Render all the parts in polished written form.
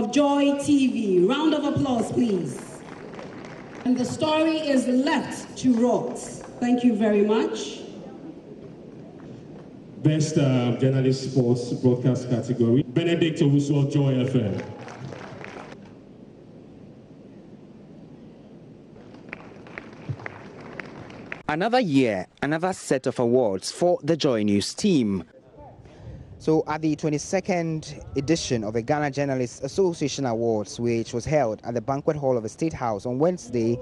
of Joy TV. Round of applause, please. And the story is Left to Rot. Thank you very much. Best Journalist Sports Broadcast category, Benedict Owusu of Joy FM. Another year, another set of awards for the Joy News team. So at the 22nd edition of the Ghana Journalists Association Awards, which was held at the Banquet Hall of the State House on Wednesday,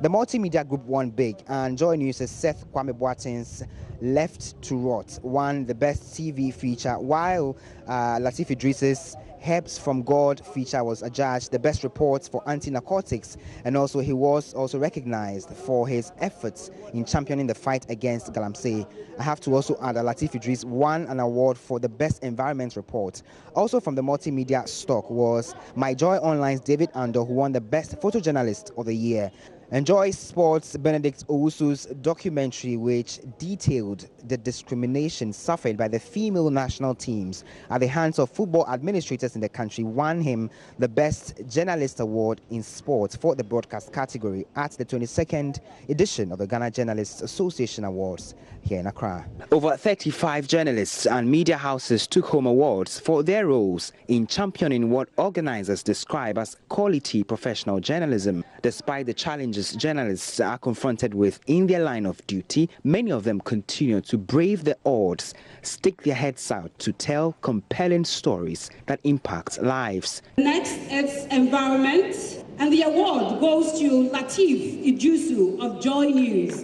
the Multimedia Group won big, and Joy News' Seth Kwame Boateng's Left to Rot won the Best TV feature, while Latif Idris's Herbs from God feature was adjudged the best reports for anti-narcotics, and also he was also recognized for his efforts in championing the fight against galamsey. I have to also add that Latif Idris won an award for the best environment report. Also from the multimedia stock was My Joy Online's David Ando, who won the best photojournalist of the year. Enjoy Sports Benedict Owusu's documentary, which detailed the discrimination suffered by the female national teams at the hands of football administrators in the country, won him the Best Journalist Award in Sports for the broadcast category at the 22nd edition of the Ghana Journalists Association Awards here in Accra. Over 35 journalists and media houses took home awards for their roles in championing what organizers describe as quality professional journalism. Despite the challenges journalists are confronted with in their line of duty, many of them continue to brave the odds, stick their heads out to tell compelling stories that impact lives. Next, it's environment, and the award goes to Latif Idrisu of Joy News,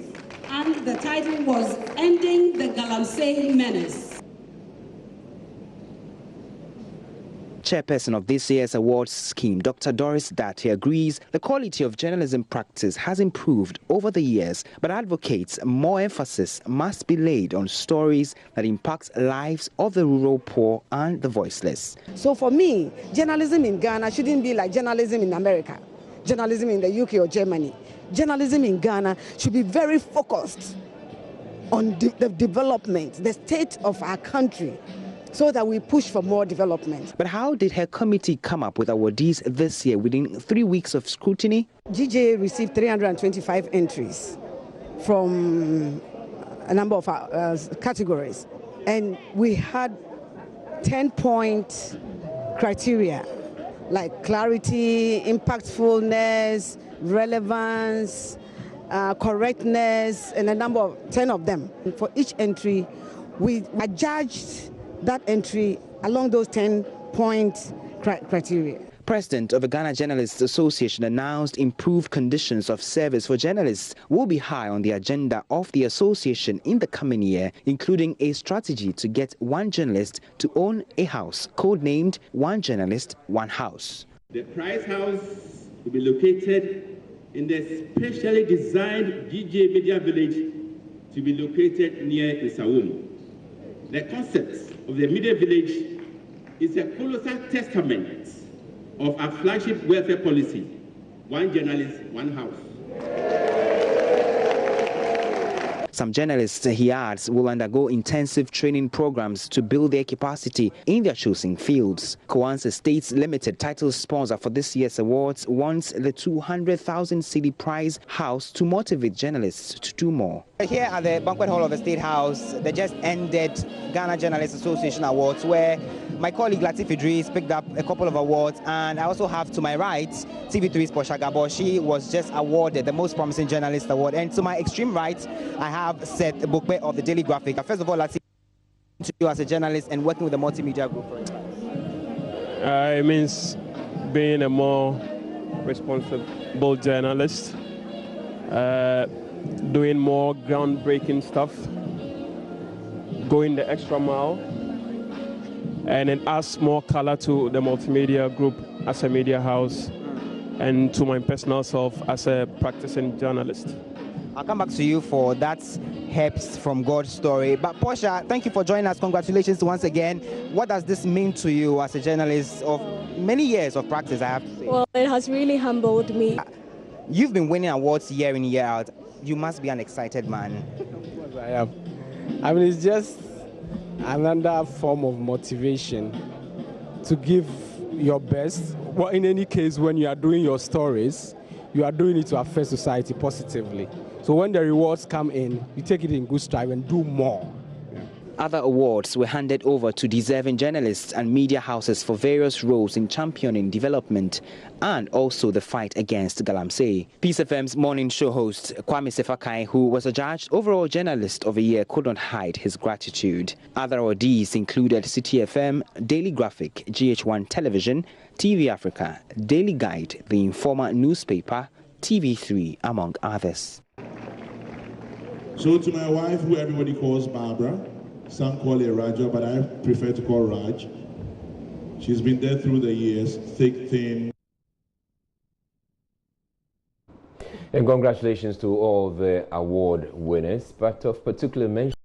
and the title was Ending the Galamsey Menace. Chairperson of this year's awards scheme, Dr. Doris Dati, agrees the quality of journalism practice has improved over the years, but advocates more emphasis must be laid on stories that impact lives of the rural poor and the voiceless. So for me, journalism in Ghana shouldn't be like journalism in America, journalism in the UK or Germany. Journalism in Ghana should be very focused on the development, the state of our country, so that we push for more development. But how did her committee come up with awardees this year within 3 weeks of scrutiny? GJA received 325 entries from a number of categories, and we had 10-point criteria like clarity, impactfulness, relevance, correctness, and a number of 10 of them. For each entry, we judged that entry along those 10-point criteria. President of the Ghana Journalists Association announced improved conditions of service for journalists will be high on the agenda of the association in the coming year, including a strategy to get one journalist to own a house, codenamed One Journalist, One House. The Price House will be located in the specially designed GJA Media Village to be located near Isawum. The concept of the Media Village is a colossal testament of our flagship welfare policy, One Journalist, One House. Some journalists, he adds, will undergo intensive training programs to build their capacity in their chosen fields. Coans Estates Limited, title sponsor for this year's awards, wants the 200,000 cedi prize house to motivate journalists to do more. Here at the Banquet Hall of the State House, they just ended Ghana Journalists Association Awards, where my colleague Latif Idris picked up a couple of awards, and I also have to my right TV3's Portia Gabo. She was just awarded the Most Promising Journalist Award, and to my extreme right I have Seth Bukwe of the Daily Graphic. First of all, Latif, to you as a journalist and working with the Multimedia Group. It means being a more responsible journalist, doing more groundbreaking stuff, going the extra mile, and it adds more color to the Multimedia Group as a media house and to my personal self as a practicing journalist. I'll come back to you for that Herbs from God story. But Portia, thank you for joining us. Congratulations once again. What does this mean to you as a journalist of many years of practice, I have to say? Well, it has really humbled me. You've been winning awards year in, year out. You must be an excited man. Of course I am. I mean, it's just another form of motivation to give your best. Well, in any case, when you are doing your stories, you are doing it to affect society positively. So when the rewards come in, you take it in good stride and do more. Other awards were handed over to deserving journalists and media houses for various roles in championing development and also the fight against galamsey. Peace FM's morning show host Kwame Sefakai, who was adjudged overall journalist of the year, could not hide his gratitude. Other awardees included City FM, Daily Graphic, GH1 Television, TV Africa, Daily Guide, The Informer newspaper, TV3, among others. So to my wife, who everybody calls Barbara, some call her Raja, but I prefer to call Raj. She's been there through the years, thick, thin. And congratulations to all the award winners, but of particular mention